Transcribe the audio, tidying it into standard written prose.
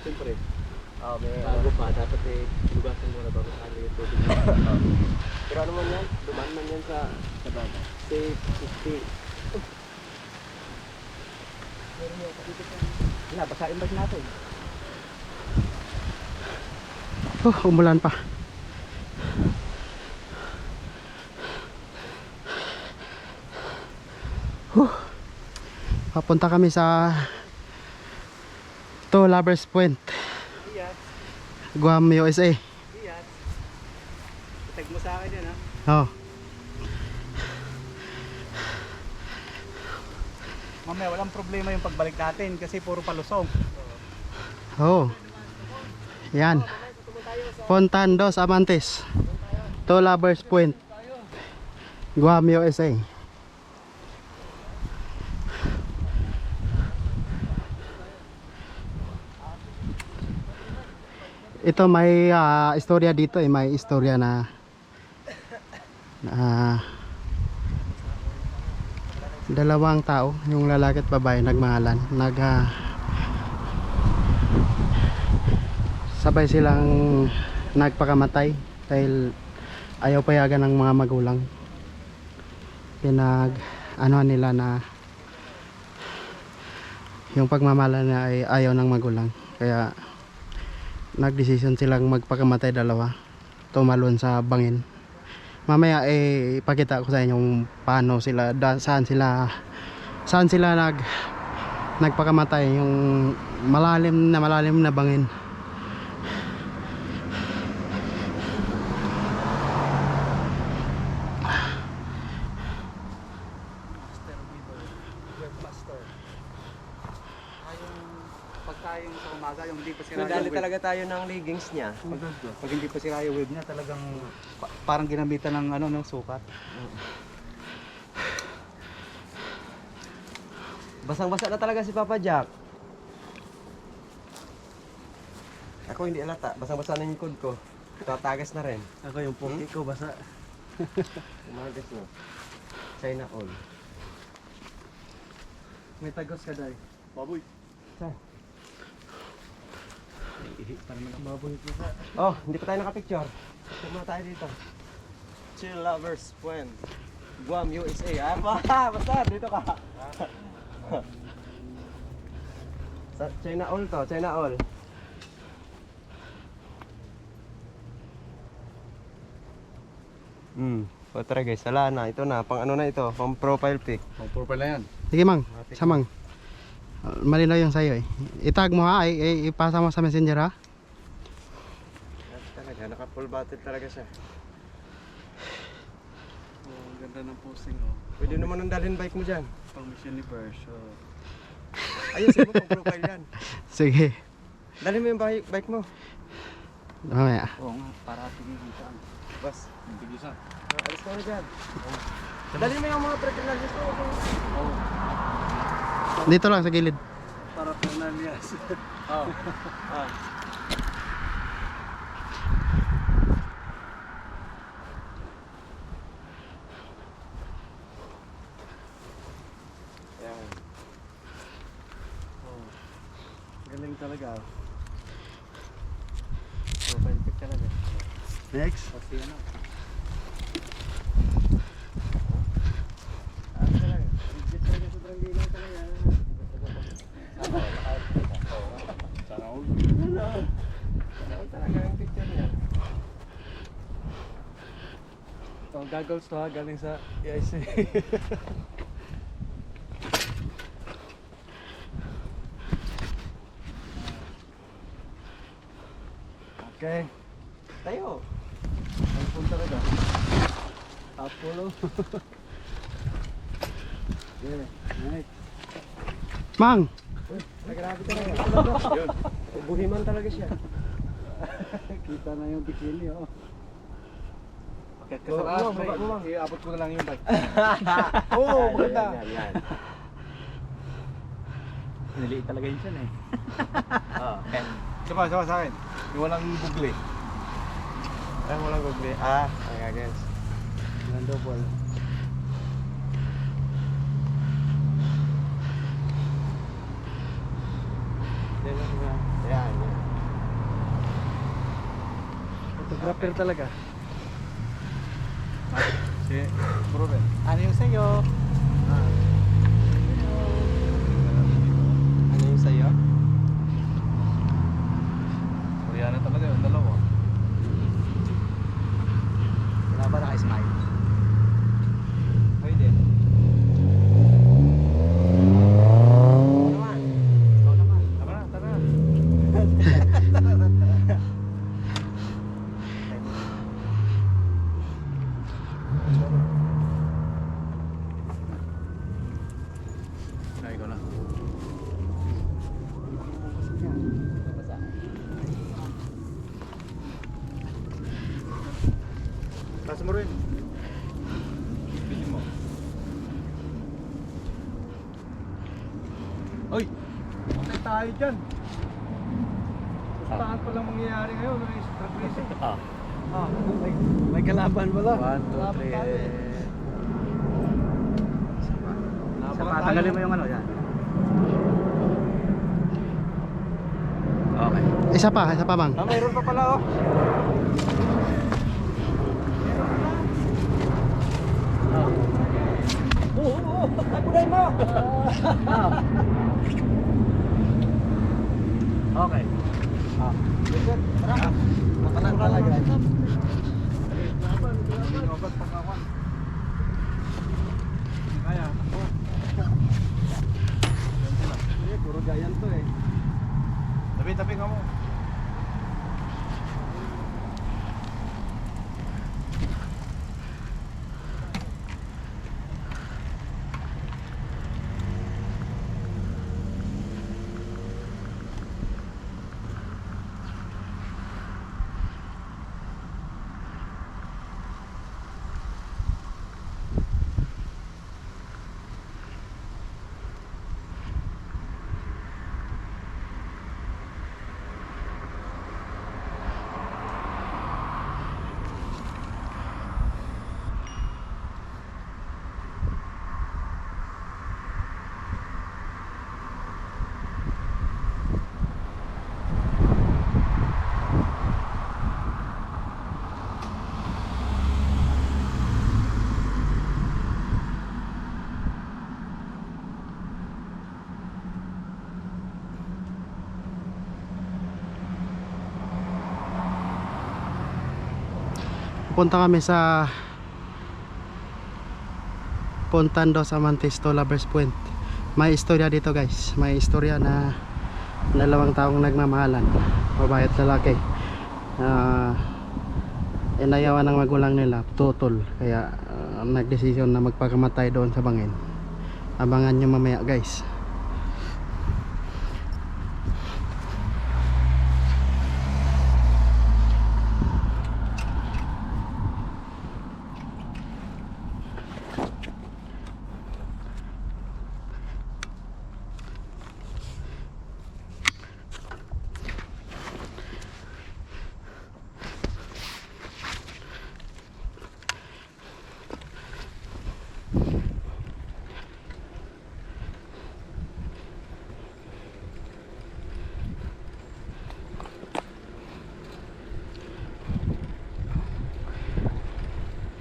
Siyempre, may bago pa, dapat lugasan muna bago sali yung tubig. Pero ano man yan? Dumaan man yan sa Sabagay. safe, 50. Wala, basahin ba natin? Umulan pa. Papunta kami sa Lovers Point, Iyat. Guam, USA. Iyat. Tag mo sa akin yan ha. Oh. Mamaya walang problema yung pagbalik natin kasi puro palusong. Oh. Yan. Fontan dos Amantes. Lovers Point, Guam, USA. Ito may istorya dito may istorya na dalawang tao, yung lalaki at babae nagmahalan, sabay silang nagpakamatay dahil ayaw payagan ng mga magulang. Anuhan nila na yung pagmamahalan na ay ayaw ng magulang, kaya nagdesisyon silang magpakamatay dalawa, tumalon sa bangin. Mamaya ipakita ko sa inyo kung paano sila, saan sila nagpakamatay, yung malalim na bangin. Pagtayong sa umaga, yung hindi pa sira Nadali yung wave. talaga tayo ng leggings niya. Pag hindi pa sira yung wave niya, talagang parang ginamitan ng ng sukat. Basang-basa na talaga si Papa Jack. Ako hindi alata, basang-basa na yung code ko. Tatagas na rin. Ako yung poke ko, basa. Umagas no. China all. May tagos ka, Day. Baboy. Saan? Parang mga baboy ko sa... Oh, hindi pa tayo nakapicture. Tumama tayo dito. Chill Lovers Point, Guam, USA. Basta dito ka. Sa China all to, China all. O tara guys, sala na. Ito na, pang ano na ito, pang profile pic. Ang purple na yan. Sige mang, samang. Malinaw yung sa'yo itag mo ha, ipasa mo sa messenger ha. Talaga, naka full battery talaga siya. Oh, ganda ng posting oh. Pwede naman ang dalhin bike mo dyan. Pang Miss Universe. Ayun, sa'yo mo pang profile yan. Sige. Dalhin mo yung bike mo. Mamaya. Oo nga, para tigigisa. Bas, Tigisa. alis ka na dyan. Dalhin mo yung mga pre-finalists mo. Oo. Dito lang sa gilid. Para Fernandez. Oh. Ayan. Oh. Galing talaga. Profile pic talaga. Next. Pati ano. Talaga. Legit talaga, sobrang lilang talaga. Sana all. Ano talaga yung picture niya? Ito, goggles to ha, galing sa EIC. Okay. Tayo. Ang punta ka na. Apollo. Yeah, nice. Mang, Grabe talaga. Yun. Buhiman talaga siya. Kita na yung bikini oh. Bakit ka Baba sa mo, baba mo, Mang. Iabot ko na lang yung bike. Oo, maganda. Yan. Niliit talaga yun siya eh. Okay. Sama sa akin. Yung walang bugli. Ay, walang google. Ay, guys. Walang double. Yan. Photographer talaga. Si Ruben. Ano yung sa'yo? Ano yung sa'yo? Koreano talaga yung dalawa. Wala ba naka-smile? Pwede. Naman. Ikaw naman. Tara, tara. Ay, ikaw na. Taas mo rin. Bili mo. Oy! Patay tayo dyan. Sustahan pa lang mangyayari ngayon. May strap racing. May kalaban pala. 1, 2, Kalaban 3. tayo eh. Isa pa, tanggalin mo yung ano, yan. Okay. Isa pa bang. Mayroon pa pala oh. Oo, taguday mo! Okay. Tara, makalang talaga. Kaya. Puro gayan to eh. Tabi ka mo. Punta kami sa Puntan dos Amantes to Lovers Point. May istorya dito guys. May istorya na dalawang taong nagmamahalan, babae at lalaki. Inayawan ng magulang nila, tutol. Kaya nagdesisyon na magpakamatay doon sa bangin. Abangan nyo mamaya guys.